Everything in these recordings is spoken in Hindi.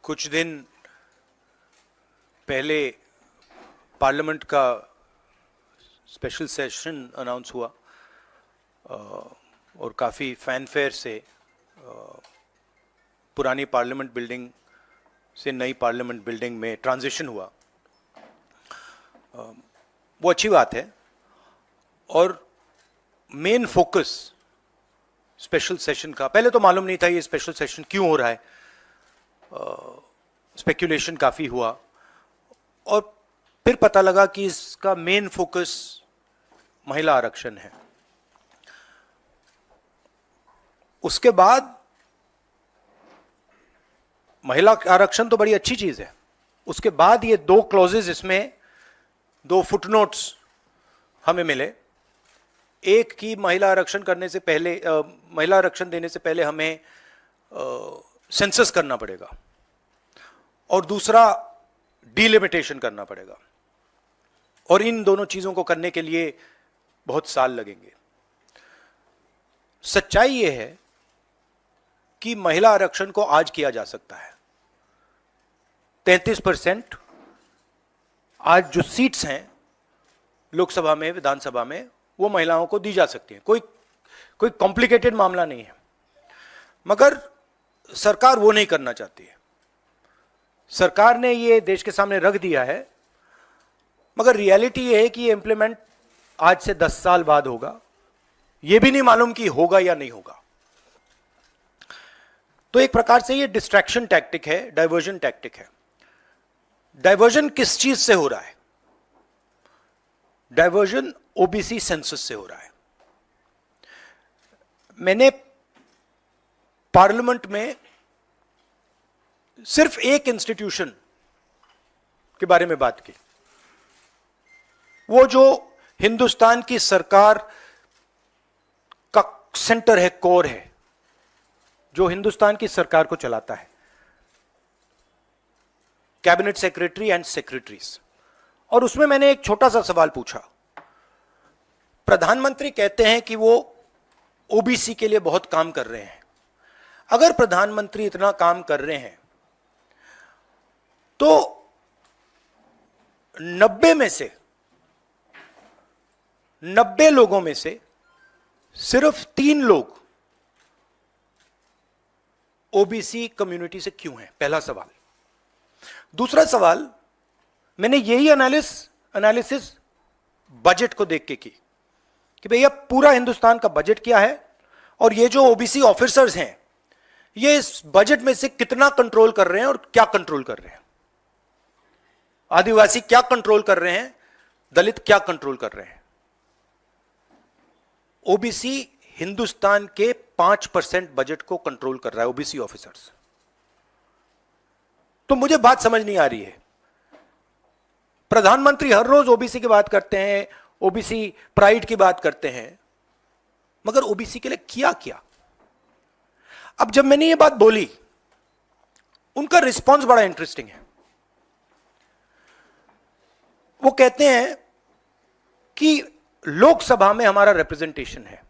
कुछ दिन पहले पार्लियामेंट का स्पेशल सेशन अनाउंस हुआ और काफ़ी फैनफेयर से पुरानी पार्लियामेंट बिल्डिंग से नई पार्लियामेंट बिल्डिंग में ट्रांजिशन हुआ। वो अच्छी बात है और मेन फोकस स्पेशल सेशन का, पहले तो मालूम नहीं था ये स्पेशल सेशन क्यों हो रहा है, स्पेक्यूलेशन काफ़ी हुआ और फिर पता लगा कि इसका मेन फोकस महिला आरक्षण है। उसके बाद महिला आरक्षण तो बड़ी अच्छी चीज है, उसके बाद ये दो क्लॉजेज, इसमें दो फुटनोट्स हमें मिले। एक की महिला आरक्षण करने से पहले, महिला आरक्षण देने से पहले हमें सेंसस करना पड़ेगा और दूसरा डिलिमिटेशन करना पड़ेगा, और इन दोनों चीजों को करने के लिए बहुत साल लगेंगे। सच्चाई यह है कि महिला आरक्षण को आज किया जा सकता है। 33% आज जो सीट्स हैं लोकसभा में, विधानसभा में, वो महिलाओं को दी जा सकती हैं। कोई कॉम्प्लिकेटेड मामला नहीं है, मगर सरकार वो नहीं करना चाहती है। सरकार ने ये देश के सामने रख दिया है, मगर रियलिटी ये है कि ये इंप्लीमेंट आज से 10 साल बाद होगा। ये भी नहीं मालूम कि होगा या नहीं होगा। तो एक प्रकार से ये डिस्ट्रैक्शन टैक्टिक है, डाइवर्जन टैक्टिक है। डाइवर्जन किस चीज से हो रहा है? डाइवर्जन ओबीसी सेंसस से हो रहा है। मैंने पार्लियामेंट में सिर्फ एक इंस्टीट्यूशन के बारे में बात की, वो जो हिंदुस्तान की सरकार का सेंटर है, कोर है, जो हिंदुस्तान की सरकार को चलाता है, कैबिनेट सेक्रेटरी एंड सेक्रेटरीज। और उसमें मैंने एक छोटा सा सवाल पूछा। प्रधानमंत्री कहते हैं कि वो ओबीसी के लिए बहुत काम कर रहे हैं। अगर प्रधानमंत्री इतना काम कर रहे हैं तो 90 लोगों में से सिर्फ 3 लोग ओबीसी कम्युनिटी से क्यों हैं? पहला सवाल। दूसरा सवाल, मैंने यही एनालिसिस बजट को देख के की कि भैया पूरा हिंदुस्तान का बजट क्या है और ये जो ओबीसी ऑफिसर्स हैं ये इस बजट में से कितना कंट्रोल कर रहे हैं और क्या कंट्रोल कर रहे हैं। आदिवासी क्या कंट्रोल कर रहे हैं, दलित क्या कंट्रोल कर रहे हैं। ओबीसी हिंदुस्तान के 5% बजट को कंट्रोल कर रहा है, ओबीसी ऑफिसर्स। तो मुझे बात समझ नहीं आ रही है। प्रधानमंत्री हर रोज ओबीसी की बात करते हैं, ओबीसी प्राइड की बात करते हैं, मगर ओबीसी के लिए किया क्या? अब जब मैंने ये बात बोली, उनका रिस्पॉन्स बड़ा इंटरेस्टिंग है। वो कहते हैं कि लोकसभा में हमारा रिप्रेजेंटेशन है।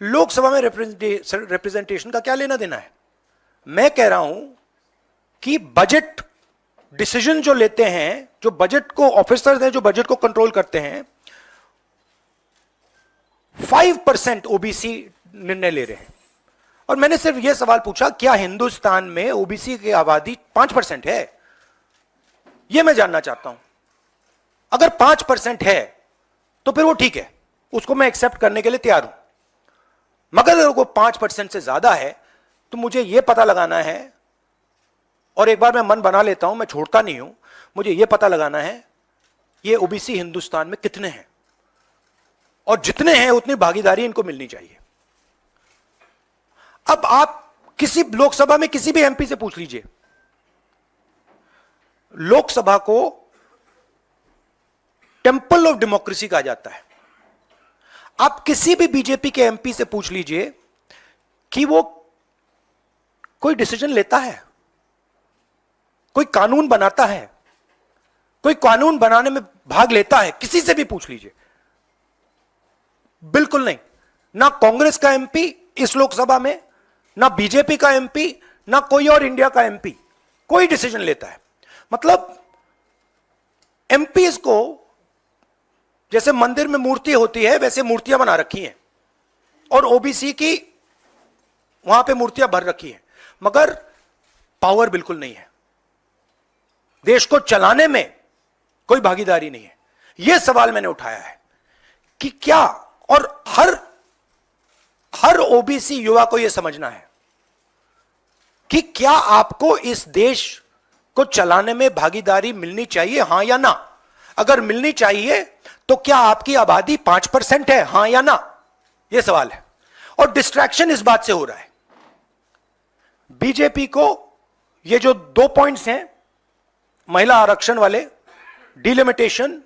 लोकसभा में रिप्रेजेंटेशन का क्या लेना देना है? मैं कह रहा हूं कि बजट डिसीजन जो लेते हैं, जो बजट को ऑफिसर्स हैं, जो बजट को कंट्रोल करते हैं, 5% ओबीसी निर्णय ले रहे हैं। और मैंने सिर्फ यह सवाल पूछा, क्या हिंदुस्तान में ओबीसी की आबादी 5% है? यह मैं जानना चाहता हूं। अगर 5% है तो फिर वो ठीक है, उसको मैं एक्सेप्ट करने के लिए तैयार हूं। मगर अगर वो 5% से ज्यादा है तो मुझे यह पता लगाना है, और एक बार मैं मन बना लेता हूं, मैं छोड़ता नहीं हूं, मुझे यह पता लगाना है ये ओबीसी हिंदुस्तान में कितने हैं, और जितने हैं उतनी भागीदारी इनको मिलनी चाहिए। अब आप किसी लोकसभा में किसी भी एमपी से पूछ लीजिए, लोकसभा को टेंपल ऑफ डेमोक्रेसी कहा जाता है। आप किसी भी बीजेपी के एमपी से पूछ लीजिए कि वो कोई डिसीजन लेता है, कोई कानून बनाता है, कोई कानून बनाने में भाग लेता है, किसी से भी पूछ लीजिए। बिल्कुल नहीं। ना कांग्रेस का एमपी इस लोकसभा में, ना बीजेपी का एमपी, ना कोई और इंडिया का एमपी कोई डिसीजन लेता है। मतलब एमपीज को जैसे मंदिर में मूर्ति होती है वैसे मूर्तियां बना रखी हैं और ओबीसी की वहां पे मूर्तियां भर रखी हैं, मगर पावर बिल्कुल नहीं है, देश को चलाने में कोई भागीदारी नहीं है। यह सवाल मैंने उठाया है कि क्या, और हर ओबीसी युवा को यह समझना है कि क्या आपको इस देश को चलाने में भागीदारी मिलनी चाहिए, हां या ना? अगर मिलनी चाहिए तो क्या आपकी आबादी 5% है, हां या ना? यह सवाल है। और डिस्ट्रैक्शन इस बात से हो रहा है, बीजेपी को ये जो 2 पॉइंट्स हैं, महिला आरक्षण वाले, डिलिमिटेशन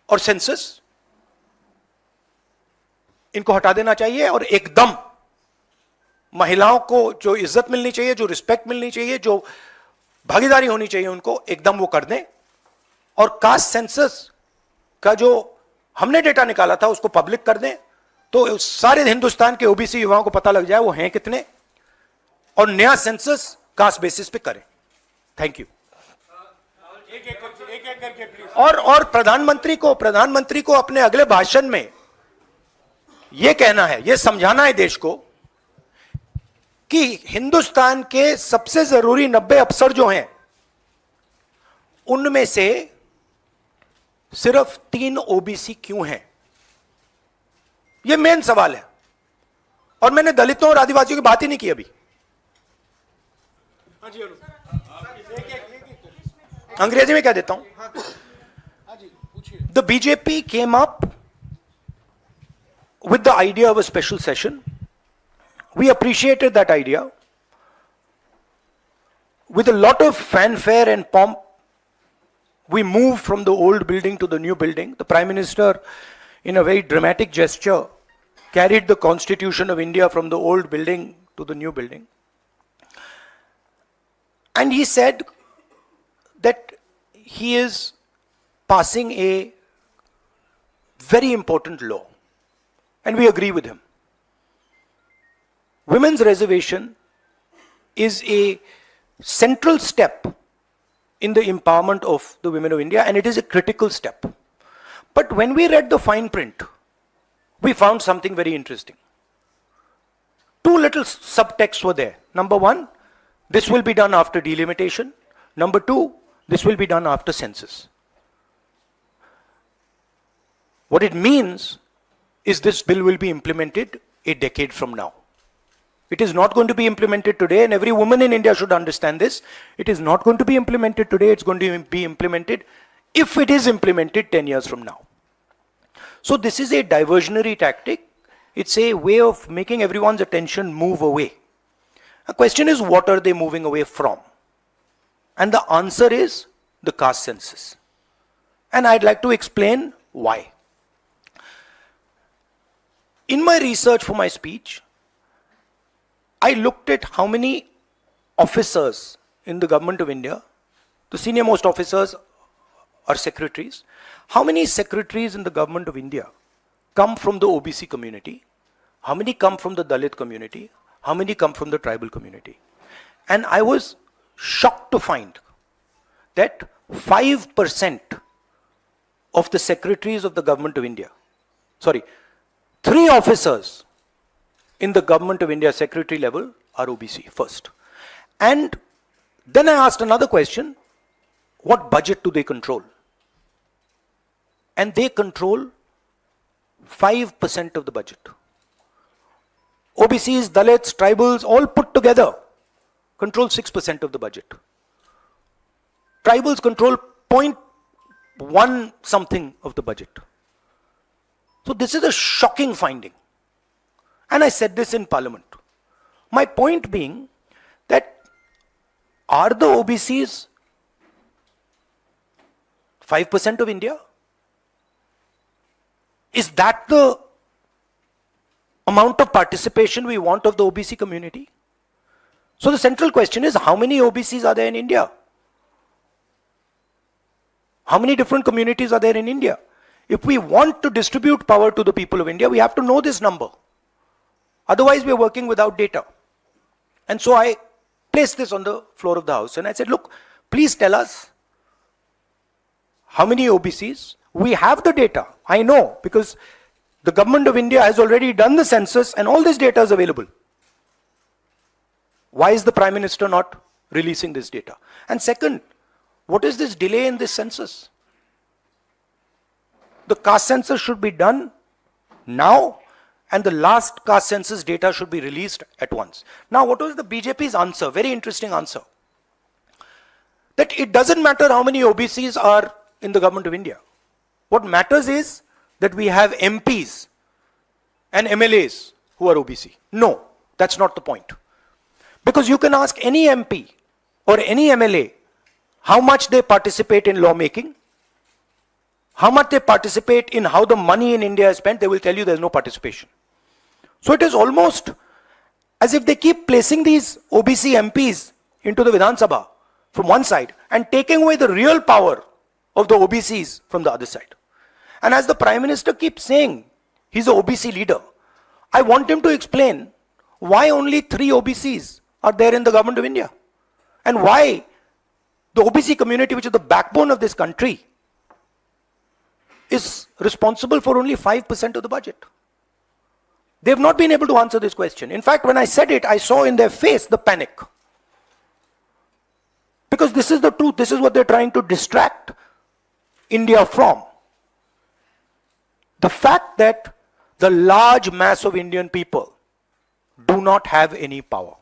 और सेंसस, इनको हटा देना चाहिए और एकदम महिलाओं को जो इज्जत मिलनी चाहिए, जो रिस्पेक्ट मिलनी चाहिए, जो भागीदारी होनी चाहिए, उनको एकदम वो कर दें। और कास्ट सेंसस का जो हमने डेटा निकाला था उसको पब्लिक कर दें, तो सारे हिंदुस्तान के ओबीसी युवाओं को पता लग जाए वो हैं कितने, और नया सेंसस कास्ट बेसिस पे करें। Thank you. एक करके प्लीज। और प्रधानमंत्री को अपने अगले भाषण में यह कहना है, यह समझाना है देश को कि हिंदुस्तान के सबसे जरूरी 90 अफसर जो हैं उनमें से सिर्फ 3 ओबीसी क्यों हैं? यह मेन सवाल है। और मैंने दलितों और आदिवासियों की बात ही नहीं की अभी। अंग्रेजी में क्या देता हूं? The BJP came up with the idea of a special session. We appreciated that idea. With a lot of fanfare and pomp, we moved from the old building to the new building. The Prime Minister, in a very dramatic gesture, carried the Constitution of India from the old building to the new building. And he said that he is passing a very important law. And we agree with him. Women's reservation is a central step in the empowerment of the women of India, and it is a critical step. But when we read the fine print, we found something very interesting. 2 little subtexts were there. Number 1, this will be done after delimitation. Number 2, this will be done after census. What it means is this bill will be implemented a decade from now. It is not going to be implemented today, and every woman in India should understand this. It is not going to be implemented today, it's going to be implemented, if it is implemented, 10 years from now. So this is a diversionary tactic. It's a way of making everyone's attention move away. The question is, what are they moving away from? And the answer is the caste census. And I'd like to explain why. In my research for my speech, I looked at how many officers in the government of India, the senior most officers are secretaries, how many secretaries in the government of India come from the OBC community, how many come from the Dalit community, how many come from the tribal community. And I was shocked to find that 5% of the secretaries of the government of India, 3 officers in the government of India secretary level are OBC first. And then I asked another question, what budget do they control? And they control 5% of the budget. OBCs, Dalits, tribals, all put together control 6% of the budget. Tribals control 0.1 something of the budget. So this is a shocking finding. And I said this in Parliament. My point being that are the OBCs 5% of India? Is that the amount of participation we want of the OBC community? So the central question is, how many OBCs are there in India? How many different communities are there in India? If we want to distribute power to the people of India, we have to know this number. Otherwise, we are working without data. And so I placed this on the floor of the House. And I said, look, please tell us how many OBCs. We have the data. I know, because the government of India has already done the census and all this data is available. Why is the Prime Minister not releasing this data? And second, what is this delay in this census? The caste census should be done now, and the last caste census data should be released at once. Now, what was the BJP's answer? Very interesting answer. That it doesn't matter how many OBCs are in the government of India. What matters is that we have MPs and MLAs who are OBC. No, that's not the point. Because you can ask any MP or any MLA how much they participate in lawmaking, how much they participate in how the money in India is spent, they will tell you there's no participation. So it is almost as if they keep placing these OBC MPs into the Vidhan Sabha from one side and taking away the real power of the OBCs from the other side. And as the Prime Minister keeps saying, he's an OBC leader, I want him to explain why only 3 OBCs are there in the government of India. And why the OBC community, which is the backbone of this country, is responsible for only 5% of the budget. They have not been able to answer this question. In fact, when I said it, I saw in their face the panic. Because this is the truth, this is what they're trying to distract India from. The fact that the large mass of Indian people do not have any power.